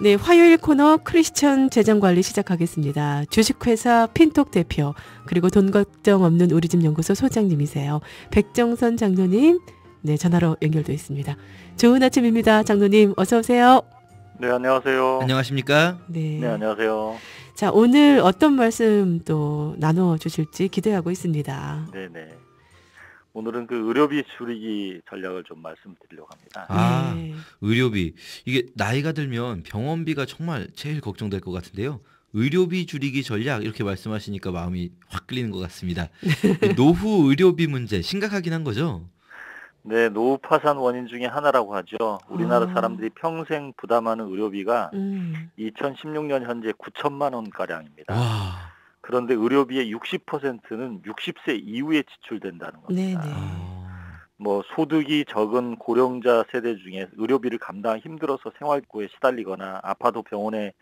네, 화요일 코너 크리스천 재정관리 시작하겠습니다. 주식회사 핀톡 대표 그리고 돈 걱정 없는 우리 집 연구소 소장님이세요. 백정선 장로님, 네, 전화로 연결되어 있습니다. 좋은 아침입니다. 장로님 어서 오세요. 네, 안녕하세요. 안녕하십니까? 네, 안녕하세요. 자, 오늘 어떤 말씀 또 나눠주실지 기대하고 있습니다. 네네. 오늘은 그 의료비 줄이기 전략을 좀 말씀드리려고 합니다. 네. 의료비. 이게 나이가 들면 병원비가 정말 제일 걱정될 것 같은데요. 의료비 줄이기 전략 이렇게 말씀하시니까 마음이 확 끌리는 것 같습니다. 노후 의료비 문제 심각하긴 한 거죠? 네, 노후 파산 원인 중에 하나라고 하죠. 우리나라 사람들이 평생 부담하는 의료비가 2016년 현재 9천만 원가량입니다. 와. 그런데 의료비의 60%는 60세 이후에 지출된다는 겁니다. 네네. 뭐 소득이 적은 고령자 세대 중에 의료비를 감당하기 힘들어서 생활고에 시달리거나 아파도 병원에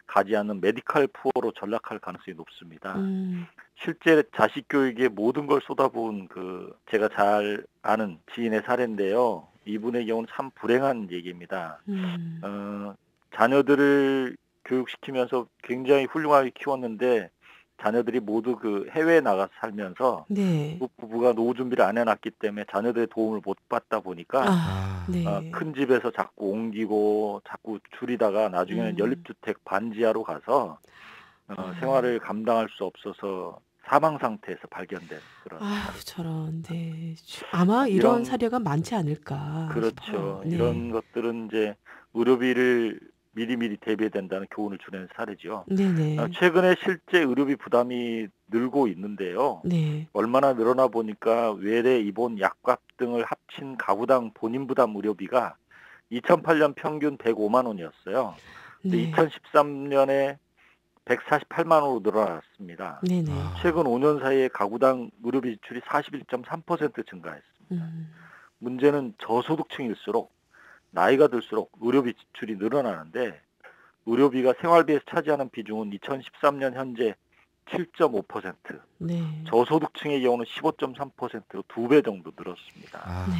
가지 않는 메디칼 푸어로 전락할 가능성이 높습니다. 실제 자식 교육에 모든 걸 쏟아부은 제가 잘 아는 지인의 사례인데요. 이분의 경우는 참 불행한 얘기입니다. 자녀들을 교육시키면서 굉장히 훌륭하게 키웠는데 자녀들이 모두 해외에 나가서 살면서 네. 부부가 노후 준비를 안 해놨기 때문에 자녀들의 도움을 못 받다 보니까 네. 큰 집에서 자꾸 옮기고 자꾸 줄이다가 나중에는 연립주택 반지하로 가서 생활을 감당할 수 없어서 사망 상태에서 발견된 그런. 저런. 네. 아마 이런 사례가 많지 않을까. 그렇죠. 싶어요. 네. 이런 것들은 이제 의료비를 미리미리 대비해야 된다는 교훈을 주는 사례죠. 네네. 최근에 실제 의료비 부담이 늘고 있는데요. 네. 얼마나 늘어나 보니까 외래, 입원, 약값 등을 합친 가구당 본인 부담 의료비가 2008년 평균 105만 원이었어요. 근데 2013년에 148만 원으로 늘어났습니다. 네네. 최근 5년 사이에 가구당 의료비 지출이 41.3% 증가했습니다. 문제는 저소득층일수록 나이가 들수록 의료비 지출이 늘어나는데 의료비가 생활비에서 차지하는 비중은 2013년 현재 7.5%, 네. 저소득층의 경우는 15.3%로 2배 정도 늘었습니다. 네.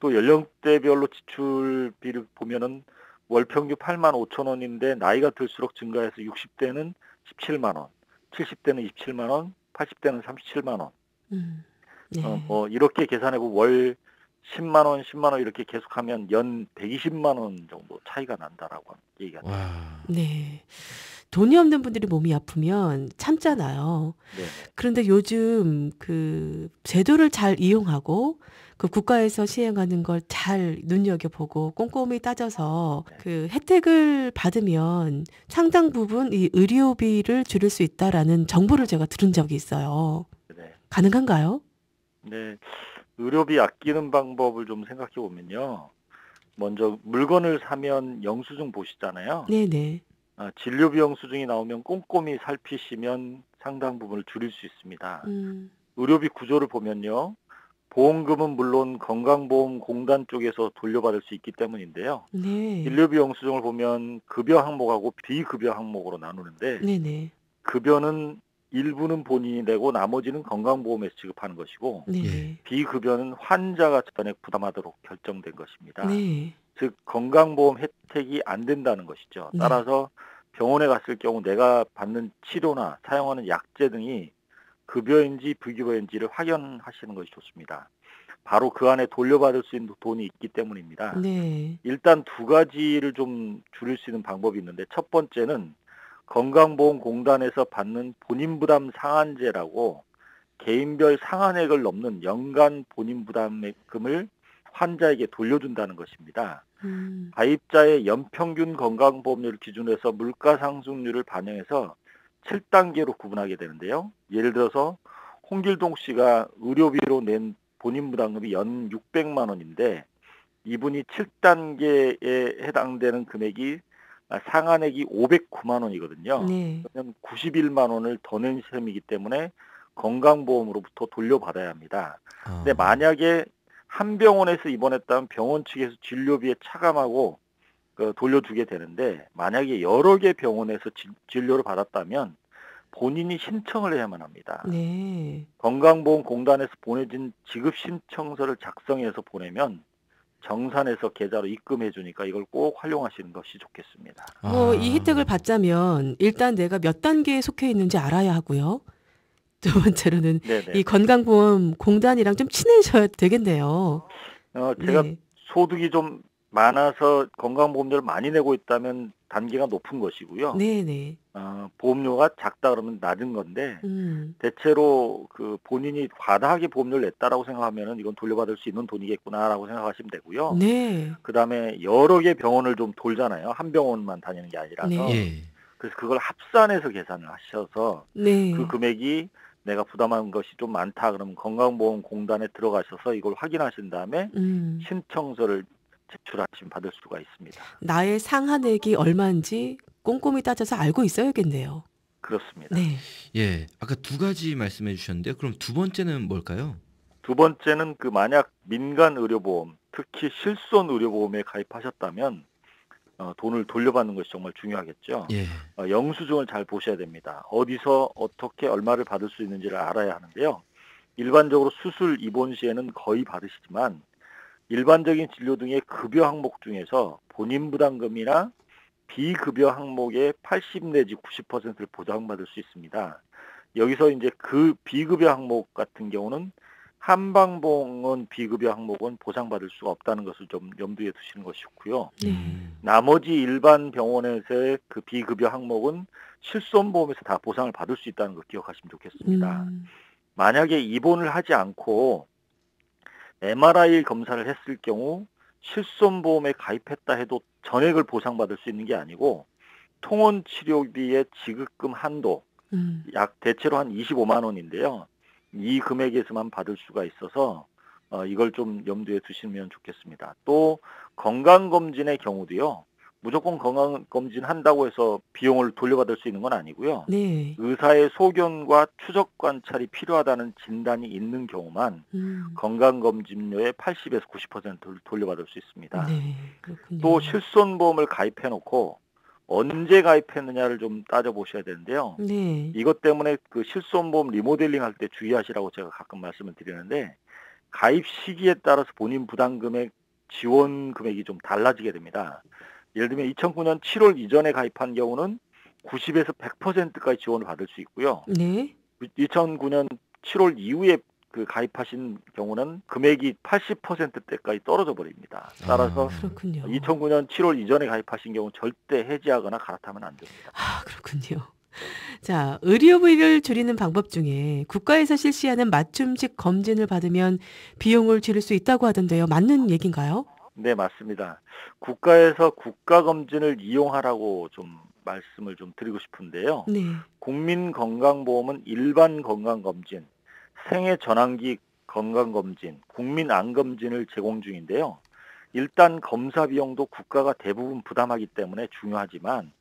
또 연령대별로 지출비를 보면은 월 평균 8만 5천 원인데 나이가 들수록 증가해서 60대는 17만 원, 70대는 27만 원, 80대는 37만 원. 네. 이렇게 계산해보면 월 10만 원, 10만 원 이렇게 계속하면 연 120만 원 정도 차이가 난다라고 얘기가 됩니다. 네. 돈이 없는 분들이 몸이 아프면 참잖아요. 네. 그런데 요즘 제도를 잘 이용하고 국가에서 시행하는 걸 잘 눈여겨보고 꼼꼼히 따져서 혜택을 받으면 상당 부분 이 의료비를 줄일 수 있다라는 정보를 제가 들은 적이 있어요. 네. 가능한가요? 네. 의료비 아끼는 방법을 좀 생각해 보면요. 먼저 물건을 사면 영수증 보시잖아요. 네네. 진료비 영수증이 나오면 꼼꼼히 살피시면 상당 부분을 줄일 수 있습니다. 의료비 구조를 보면요. 보험금은 물론 건강보험공단 쪽에서 돌려받을 수 있기 때문인데요. 네. 진료비 영수증을 보면 급여 항목하고 비급여 항목으로 나누는데 네네. 급여는 일부는 본인이 내고 나머지는 건강보험에서 지급하는 것이고 네네. 비급여는 환자가 전액 부담하도록 결정된 것입니다. 네. 즉 건강보험 혜택이 안 된다는 것이죠. 네. 따라서 병원에 갔을 경우 내가 받는 치료나 사용하는 약제 등이 급여인지 비급여인지를 확인하시는 것이 좋습니다. 바로 그 안에 돌려받을 수 있는 돈이 있기 때문입니다. 네. 일단 두 가지를 좀 줄일 수 있는 방법이 있는데 첫 번째는 건강보험공단에서 받는 본인부담 상한제라고 개인별 상한액을 넘는 연간 본인부담금을 환자에게 돌려준다는 것입니다. 가입자의 연평균 건강보험료를 기준으로 해서 물가상승률을 반영해서 7단계로 구분하게 되는데요. 예를 들어서 홍길동 씨가 의료비로 낸 본인부담금이 연 600만 원인데 이분이 7단계에 해당되는 금액이 상한액이 509만 원이거든요. 네. 그러면 91만 원을 더 낸 셈이기 때문에 건강보험으로부터 돌려받아야 합니다. 근데 만약에 한 병원에서 입원했다면 병원 측에서 진료비에 차감하고 돌려주게 되는데 만약에 여러 개 병원에서 진료를 받았다면 본인이 신청을 해야만 합니다. 네. 건강보험공단에서 보내진 지급신청서를 작성해서 보내면 정산해서 계좌로 입금해 주니까 이걸 꼭 활용하시는 것이 좋겠습니다. 이 혜택을 받자면 일단 내가 몇 단계에 속해 있는지 알아야 하고요. 두 번째로는 네네. 이 건강보험 공단이랑 좀 친해져야 되겠네요. 제가 네. 소득이 좀 많아서 건강보험료를 많이 내고 있다면 단계가 높은 것이고요. 네네. 보험료가 작다 그러면 낮은 건데 음. 대체로 그 본인이 과다하게 보험료를 냈다라고 생각하면은 이건 돌려받을 수 있는 돈이겠구나라고 생각하시면 되고요. 네. 그다음에 여러 개 병원을 좀 돌잖아요. 한 병원만 다니는 게 아니라서. 네. 예. 그래서 그걸 합산해서 계산을 하셔서 그 네. 금액이 내가 부담한 것이 좀 많다 그러면 건강보험공단에 들어가셔서 이걸 확인하신 다음에 음. 신청서를 제출하시면 받을 수가 있습니다. 나의 상한액이 얼마인지 꼼꼼히 따져서 알고 있어야겠네요. 그렇습니다. 네. 예. 아까 두 가지 말씀해 주셨는데요. 그럼 두 번째는 뭘까요? 두 번째는 그 만약 민간 의료보험, 특히 실손 의료보험에 가입하셨다면 돈을 돌려받는 것이 정말 중요하겠죠. 예. 영수증을 잘 보셔야 됩니다. 어디서 어떻게 얼마를 받을 수 있는지를 알아야 하는데요. 일반적으로 수술 입원 시에는 거의 받으시지만 일반적인 진료 등의 급여 항목 중에서 본인 부담금이나 비급여 항목의 80 내지 90%를 보장받을 수 있습니다. 여기서 이제 그 비급여 항목 같은 경우는 한방병원 비급여 항목은 보상받을 수가 없다는 것을 좀 염두에 두시는 것이 좋고요. 나머지 일반 병원에서의 그 비급여 항목은 실손보험에서 다 보상을 받을 수 있다는 걸 기억하시면 좋겠습니다. 만약에 입원을 하지 않고 MRI 검사를 했을 경우 실손보험에 가입했다 해도 전액을 보상받을 수 있는 게 아니고 통원 치료비의 지급금 한도 약 대체로 한 25만 원인데요. 이 금액에서만 받을 수가 있어서 이걸 좀 염두에 두시면 좋겠습니다. 또 건강검진의 경우도요. 무조건 건강검진 한다고 해서 비용을 돌려받을 수 있는 건 아니고요. 네. 의사의 소견과 추적 관찰이 필요하다는 진단이 있는 경우만 건강검진료의 80에서 90%를 돌려받을 수 있습니다. 네. 그렇군요. 또 실손보험을 가입해놓고 언제 가입했느냐를 좀 따져보셔야 되는데요. 네. 이것 때문에 그 실손보험 리모델링 할 때 주의하시라고 제가 가끔 말씀을 드리는데 가입 시기에 따라서 본인 부담금액 지원 금액이 좀 달라지게 됩니다. 예를 들면 2009년 7월 이전에 가입한 경우는 90에서 100%까지 지원을 받을 수 있고요. 네. 2009년 7월 이후에 그 가입하신 경우는 금액이 80%대까지 떨어져 버립니다. 따라서 그렇군요. 2009년 7월 이전에 가입하신 경우 절대 해지하거나 갈아타면 안 됩니다. 그렇군요. 자, 의료비를 줄이는 방법 중에 국가에서 실시하는 맞춤식 검진을 받으면 비용을 줄일 수 있다고 하던데요. 맞는 얘기인가요? 네, 맞습니다. 국가에서 국가검진을 이용하라고 좀 말씀을 좀 드리고 싶은데요. 네. 국민건강보험은 일반 건강검진, 생애전환기 건강검진, 국민암검진을 제공 중인데요. 일단 검사 비용도 국가가 대부분 부담하기 때문에 중요하지만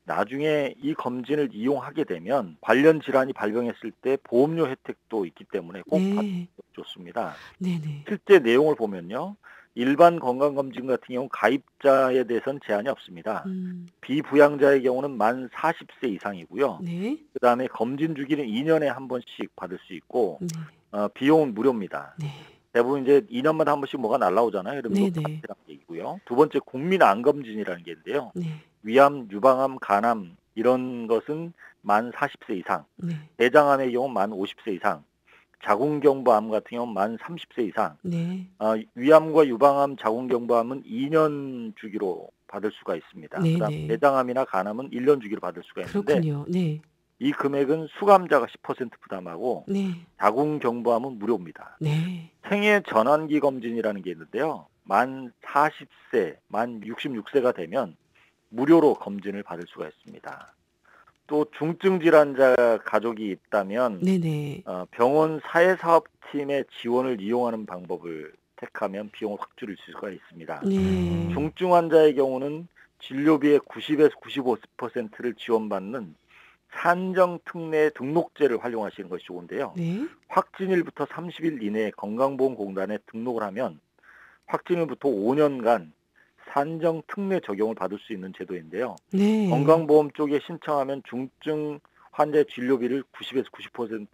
나중에 이 검진을 이용하게 되면 관련 질환이 발병했을 때 보험료 혜택도 있기 때문에 꼭 받으면 좋습니다. 네네. 실제 내용을 보면요. 일반 건강검진 같은 경우 가입자에 대해서는 제한이 없습니다. 비부양자의 경우는 만 40세 이상이고요. 네. 그다음에 검진 주기는 2년에 한 번씩 받을 수 있고 네. 비용은 무료입니다. 네. 대부분 이제 2년마다 한 번씩 뭐가 날라오잖아요. 그러면 이거 네네. 받으라는 얘기고요. 두 번째 국민암검진이라는 게 있는데요. 네. 위암, 유방암, 간암 이런 것은 만 40세 이상, 네. 대장암의 경우 만 50세 이상, 자궁경부암 같은 경우는 만 30세 이상, 네. 위암과 유방암, 자궁경부암은 2년 주기로 받을 수가 있습니다. 네네. 그다음 대장암이나 간암은 1년 주기로 받을 수가 있는데 그렇군요. 네. 이 금액은 수감자가 10% 부담하고 네. 자궁경부암은 무료입니다. 네. 생애 전환기 검진이라는 게 있는데요. 만 40세, 만 66세가 되면 무료로 검진을 받을 수가 있습니다. 또 중증 질환자 가족이 있다면 네네. 병원 사회사업팀의 지원을 이용하는 방법을 택하면 비용을 확 줄일 수가 있습니다. 네. 중증 환자의 경우는 진료비의 90에서 95%를 지원받는 산정특례 등록제를 활용하시는 것이 좋은데요. 네. 확진일부터 30일 이내에 건강보험공단에 등록을 하면 확진일부터 5년간 산정특례 적용을 받을 수 있는 제도인데요. 네. 건강보험 쪽에 신청하면 중증 환자의 진료비를 90에서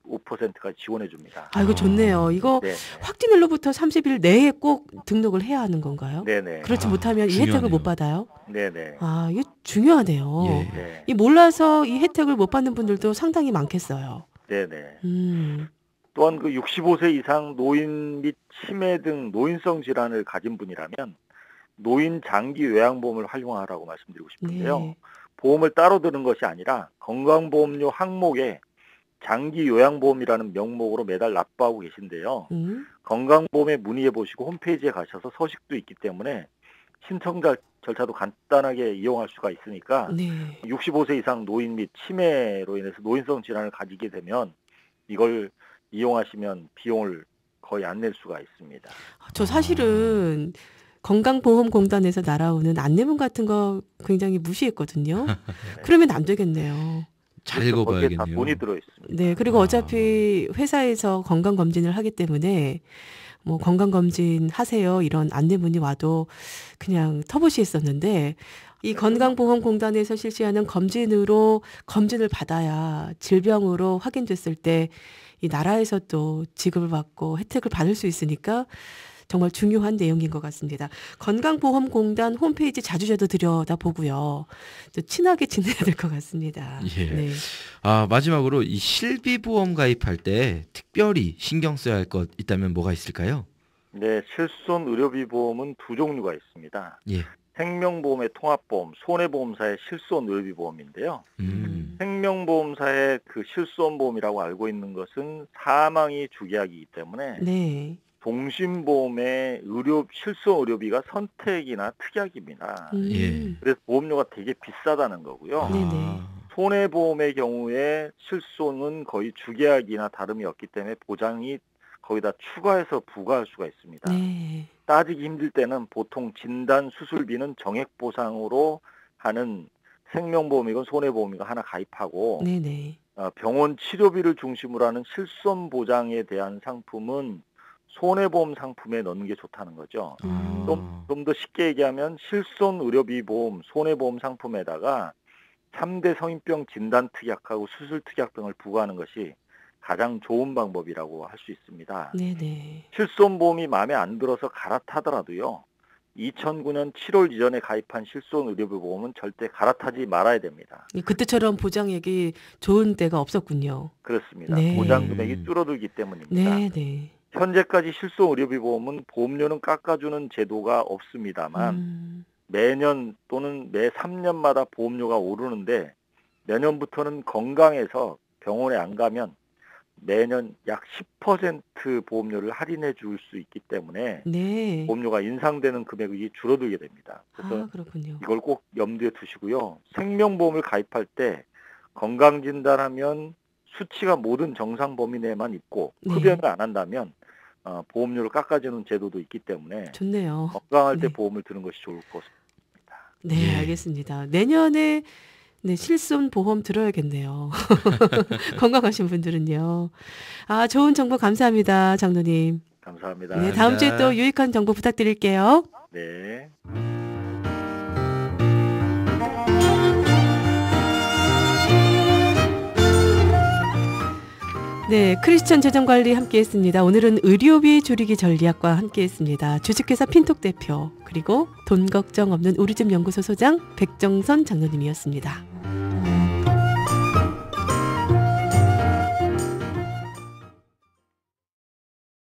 95%까지 지원해 줍니다. 아, 이거 좋네요. 이거 네. 확진일로부터 30일 내에 꼭 등록을 해야 하는 건가요? 네네. 그렇지 못하면 이 혜택을 중요하네요. 못 받아요? 네네. 아, 이게 중요하네요. 예. 네. 이 몰라서 이 혜택을 못 받는 분들도 상당히 많겠어요. 네네. 음. 또한 그 65세 이상 노인 및 치매 등 노인성 질환을 가진 분이라면 노인 장기 요양보험을 활용하라고 말씀드리고 싶은데요. 네. 보험을 따로 드는 것이 아니라 건강보험료 항목에 장기 요양보험이라는 명목으로 매달 납부하고 계신데요. 건강보험에 문의해 보시고 홈페이지에 가셔서 서식도 있기 때문에 신청 절차도 간단하게 이용할 수가 있으니까 네. 65세 이상 노인 및 치매로 인해서 노인성 질환을 가지게 되면 이걸 이용하시면 비용을 거의 안 낼 수가 있습니다. 저 사실은 건강보험공단에서 날아오는 안내문 같은 거 굉장히 무시했거든요. 그러면 안 되겠네요. 잘 그래서 거기에 다 읽어봐야겠네요. 돈이 들어 있습니다. 네, 그리고 어차피 회사에서 건강검진을 하기 때문에 뭐 건강검진 하세요 이런 안내문이 와도 그냥 터부시했었는데 이 건강보험공단에서 실시하는 검진으로 검진을 받아야 질병으로 확인됐을 때 이 나라에서 또 지급을 받고 혜택을 받을 수 있으니까 정말 중요한 내용인 것 같습니다. 건강보험공단 홈페이지 자주자주 들여다보고요. 또 친하게 지내야 될 것 같습니다. 예. 네. 아, 마지막으로 이 실비보험 가입할 때 특별히 신경 써야 할 것 있다면 뭐가 있을까요? 네, 실손 의료비 보험은 두 종류가 있습니다. 예. 생명보험의 통합보험, 손해보험사의 실손 의료비 보험인데요. 생명보험사의 그 실손보험이라고 알고 있는 것은 사망이 주계약이기 때문에 네. 동심보험의 실손 의료비가 선택이나 특약입니다. 예. 그래서 보험료가 되게 비싸다는 거고요. 네네. 손해보험의 경우에 실손은 거의 주계약이나 다름이 없기 때문에 보장이 거기다 추가해서 부과할 수가 있습니다. 네. 따지기 힘들 때는 보통 진단 수술비는 정액 보상으로 하는 생명보험이건 손해보험이건 하나 가입하고 네네. 병원 치료비를 중심으로 하는 실손 보장에 대한 상품은 손해보험 상품에 넣는 게 좋다는 거죠. 좀 더 쉽게 얘기하면 실손 의료비 보험, 손해보험 상품에다가 3대 성인병 진단 특약하고 수술 특약병을 부과하는 것이 가장 좋은 방법이라고 할 수 있습니다. 네네. 실손보험이 마음에 안 들어서 갈아타더라도요. 2009년 7월 이전에 가입한 실손 의료비 보험은 절대 갈아타지 말아야 됩니다. 그때처럼 보장액이 좋은 때가 없었군요. 그렇습니다. 네. 보장 금액이 줄어들기 때문입니다. 네네. 현재까지 실손 의료비 보험은 보험료는 깎아주는 제도가 없습니다만 매년 또는 매 3년마다 보험료가 오르는데 내년부터는 건강해서 병원에 안 가면 매년 약 10% 보험료를 할인해 줄 수 있기 때문에 네. 보험료가 인상되는 금액이 줄어들게 됩니다. 그래서 아, 그렇군요. 이걸 꼭 염두에 두시고요. 생명보험을 가입할 때 건강진단하면 수치가 모든 정상 범위 내만 있고 네. 흡연을 안 한다면 보험료를 깎아주는 제도도 있기 때문에 좋네요. 건강할 때 네. 보험을 드는 것이 좋을 것 같습니다. 네, 예. 알겠습니다. 내년에 네, 실손 보험 들어야겠네요. 건강하신 분들은요. 아, 좋은 정보 감사합니다, 장로님. 감사합니다. 네, 다음 주에 또 유익한 정보 부탁드릴게요. 네. 네, 크리스천 재정관리 함께했습니다. 오늘은 의료비 줄이기 전략과 함께했습니다. 주식회사 핀톡 대표 그리고 돈 걱정 없는 우리 집 연구소 소장 백정선 장로님이었습니다.